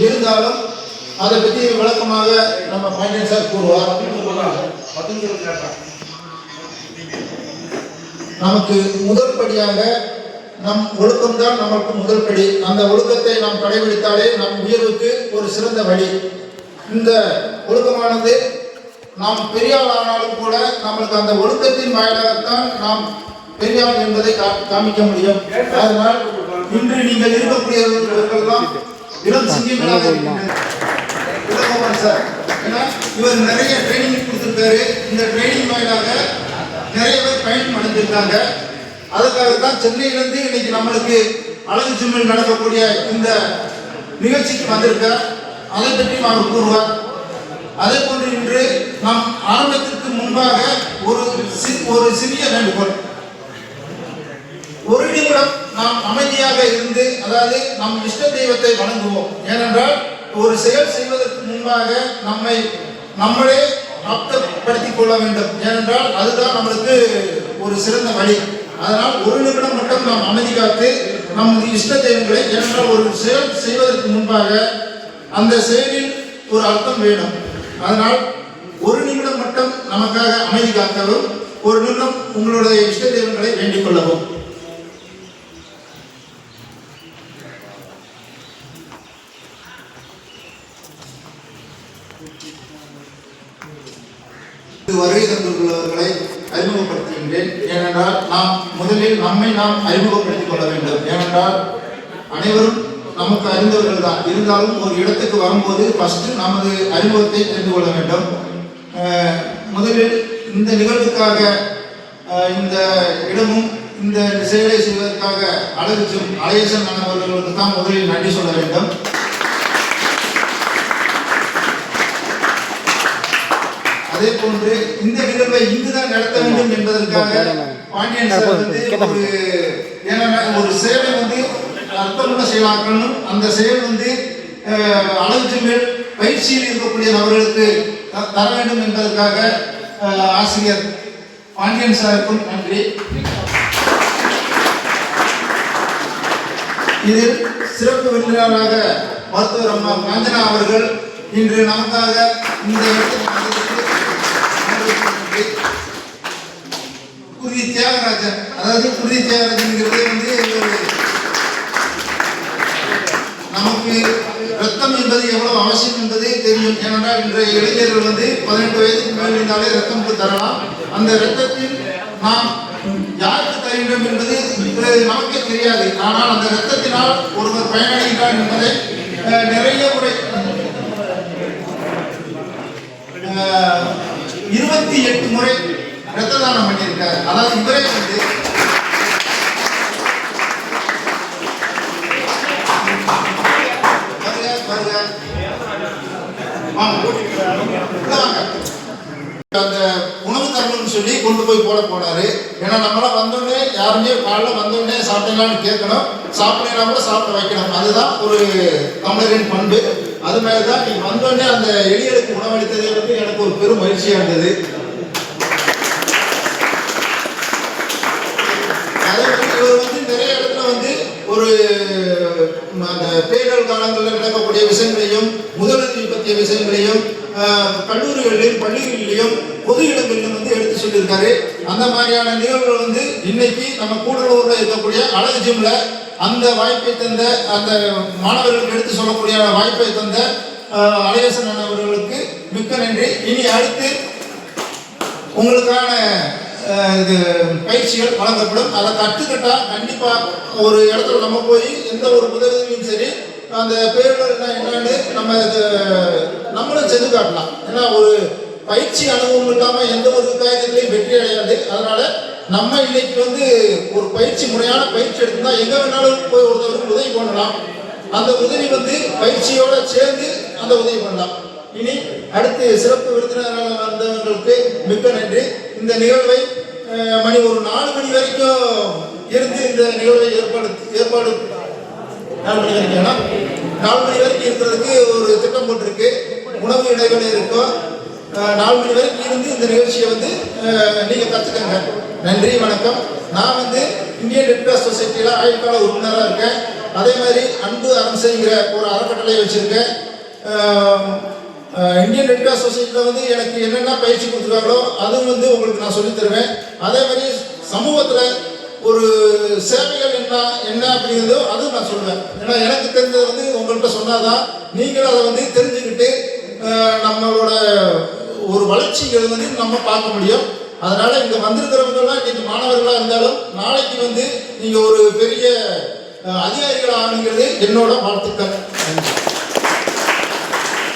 இருந்தாலும் அதை பற்றி விளக்கமாக நம்ம பாண்டியன் சார் கூறுவார். நமக்கு முதல் படியாக நம் ஒழுக்கம்தான் நமக்கு முதல் படி. அந்த ஒழுக்கத்தை நாம் கடைபிடித்தாலே நம் உயர்வுக்கு ஒரு சிறந்த வழி. இந்த ஒழுக்கமானது நாம் பெரியாள் ஆனாலும் கூட நம்மளுக்கு அந்த ஒழுக்கத்தின் வாயிலாகத்தான் நாம் பெரியாள் என்பதை காமிக்க முடியும். அதனால் இன்று நீங்கள் இருக்கக்கூடியவர்களெல்லாம் இளம் சிங்கங்களாக இருக்கின்றனர் சார். ஏன்னா இவர் நிறைய ட்ரைனிங் கொடுத்துருக்காரு. இந்த ட்ரைனிங் வாயிலாக நிறைய பேர் பயன் அடைஞ்சிருக்காங்க. அதுக்காகத்தான் சென்னையிலிருந்து இன்னைக்கு நம்மளுக்கு அழகு சும்மல் நடக்கக்கூடிய இந்த நிகழ்ச்சிக்கு வந்திருக்கார். அதை பற்றி அவர் கூறுவார். அதே போன்று இன்று நம் ஆரம்பத்திற்கு முன்பாக ஒரு சிறிய வேண்டுகோள். ஒரு நிமிடம் நாம் அமைதியாக இருந்து, அதாவது நம் இஷ்ட தெய்வத்தை வணங்குவோம். ஏனென்றால் ஒரு செயல் செய்வதற்கு முன்பாக நம்மளே ஆப்தப்படுத்திக் கொள்ள வேண்டும். ஏனென்றால் அதுதான் நம்மளுக்கு ஒரு சிறந்த வழி. அதனால் ஒரு நிமிடம் மட்டும் நாம் அமைதி காத்து நம் இஷ்ட தெய்வங்களை, ஏனென்றால் ஒரு செயல் செய்வதற்கு முன்பாக அந்த செயலில் ஒரு அர்த்தம் வேணும். அதனால் ஒரு நிமிடம் மட்டும் நமக்காக அமைதி காக்கவும், ஒரு நிமிடம் உங்களுடைய இஷ்ட தெய்வங்களை வேண்டிக் கொள்ளவும். வருகை தந்துள்ளவர்களை அறிமுகப்படுத்துகின்றேன். ஏனென்றால் நாம் முதலில் நம்மை நாம் அறிமுகப்படுத்திக் கொள்ள வேண்டும். ஏனென்றால் அனைவரும் நமக்கு அறிந்தவர்கள் தான். இருந்தாலும் ஒரு இடத்துக்கு வரும்போது ஃபர்ஸ்ட் நமது அறிமுகத்தை தெரிந்து கொள்ள வேண்டும். முதலில் இந்த நிகழ்வுக்காக இந்த இடமும் இந்த செயலை செய்வதற்காக அழகேசன் அவர்களுக்கு தான் முதலில் நன்றி சொல்ல வேண்டும். அதே போன்று இந்த நிகழ்வை இங்குதான் நடத்த வேண்டும் என்பதற்காக பாண்டியன் சார் ஒரு செயலை அர்த்தமுள்ள செயலாக்கணும். அந்த செயல் அழகு சும்மல் பயிற்சியில் இருக்கக்கூடிய நபர்களுக்கு தர வேண்டும் என்பதற்காக ஆசிரியர் பாண்டியன் சாருக்கும் நன்றி. இதில் சிறப்பு விருந்தினராக மருத்துவர் அம்மா காஞ்சனா அவர்கள் இன்று நமக்காக இந்த குருதி தியாகராஜன், அதாவது குருதி தியாகராஜன் நமக்கு ரத்தம் என்பது எவ்வளவு அவசியம் என்பது தெரியும். ஏனென்றால் இன்றைய இளைஞர்கள் 18 வயதுக்கு மேல் இருந்தாலே ரத்தம் தரலாம். அந்த ரத்தத்தில் நாம் யாருக்கு தருகின்றோம் என்பது நமக்கே தெரியாது. ஆனால் அந்த ரத்தத்தினால் ஒருவர் பயனடைகிறார் என்பதை நிறைய முறை 28 முறை ரத்த தானம் பண்ணியிருக்காரு. அதாவது இவரே அந்த உணவு தரணும்னு சொல்லி கொண்டு போய் போனாரு. ஏன்னா நம்மளாம் வந்தோடனே யாருமே காலைல வந்தோடனே சாப்பிட்டீங்களான்னு கேட்கணும், சாப்பிடலாம் கூட சாப்பிட வைக்கணும். அதுதான் ஒரு தமிழரின் பண்பு. அது மாதிரி தான் நீ வந்தோடனே அந்த எளியலுக்கு உணவளித்தது எனக்கு ஒரு பெரும் மகிழ்ச்சியா இருந்தது. அதே மாதிரி இவர் நிறைய இடத்துல ஒரு அந்த பேரிடர் காலங்களில் நடக்கக்கூடிய விஷயங்களையும், முதலுதவி பற்றிய விஷயங்களையும் கல்லூரிகளிலும் பள்ளிகளிலும் பொது இடங்களிலும் எடுத்து சொல்லியிருக்காரு. அந்த மாதிரியான நிகழ்வுகள் இன்னைக்கு நம்ம கூடலூரில் இருக்கக்கூடிய அழகு ஜிம்ல அந்த வாய்ப்பை தந்த, அந்த மாணவர்களுக்கு எடுத்து சொல்லக்கூடிய வாய்ப்பை தந்த அழகேசன் அவர்களுக்கு மிக்க நன்றி. இனி அடுத்து உங்களுக்கான இது பயிற்சிகள் வழங்கப்படும். அதை கற்றுக்கிட்டா கண்டிப்பாக ஒரு இடத்துல நம்ம போய் எந்த ஒரு முதலுதவியும் சரி, அந்த பேரிடர் என்னன்னு நம்மளும் செஞ்சு காட்டலாம். ஏன்னா ஒரு பயிற்சி அனுபவம் இல்லாமல் எந்த ஒரு காரியத்திலையும் வெற்றி அடையாது. அதனால நம்ம இன்னைக்கு ஒரு பயிற்சி, முறையான பயிற்சி எடுத்துனா எங்க வேணாலும் போய் ஒருத்தவருக்கு உதவி பண்ணலாம். அந்த உதவி பயிற்சியோட சேர்ந்து அந்த உதவி பண்ணலாம். இனி அடுத்து சிறப்பு விருந்தினராக வந்தவர்களுக்கு மிக்க நன்றி. இந்த நிகழ்வை மணி ஒரு 4 மணி வரைக்கும் இருந்து இந்த நிகழ்வை ஏற்பாடு 4 மணி வரைக்கும் 4 மணி வரைக்கும் இருக்கிறதுக்கு ஒரு திட்டம் போட்டிருக்கு. உணவு இடைவெளி இருக்கும். 4 மணி வரைக்கும் இருந்து இந்த நிகழ்ச்சியை நீங்க கற்றுக்கங்க. நன்றி, வணக்கம். நான் இந்தியன் ரெட் கிராஸ் சொசைட்டியில் ஆயுட்கால உறுப்பினராக இருக்கேன். அதே மாதிரி அன்பு அரசைங்கிற ஒரு அறக்கட்டளை வச்சுருக்கேன். இந்தியன் ரெட் கிராஸ் சொசைட்டியில் வந்து எனக்கு என்னென்ன பயிற்சி கொடுத்துருக்காங்களோ அதுவும் வந்து உங்களுக்கு நான் சொல்லித் தருவேன். அதே மாதிரி சமூகத்தில் ஒரு சேவைகள் என்ன அப்படிங்கிறதோ அதுவும் நான் சொல்லுவேன். ஏன்னா எனக்கு தெரிஞ்சது வந்து உங்கள்கிட்ட சொன்னாதான் நீங்களும் அதை வந்து தெரிஞ்சுக்கிட்டு நம்மளோட ஒரு வளர்ச்சிகள் வந்து நம்ம பார்க்க முடியும். அதனால இங்கே வந்திருக்கிறவங்கெல்லாம் இன்னைக்கு மாணவர்களாக இருந்தாலும் நாளைக்கு வந்து நீங்கள் ஒரு பெரிய அதிகாரிகள் ஆகுங்கிறது என்னோட வாழ்த்துக்கள். நன்றி.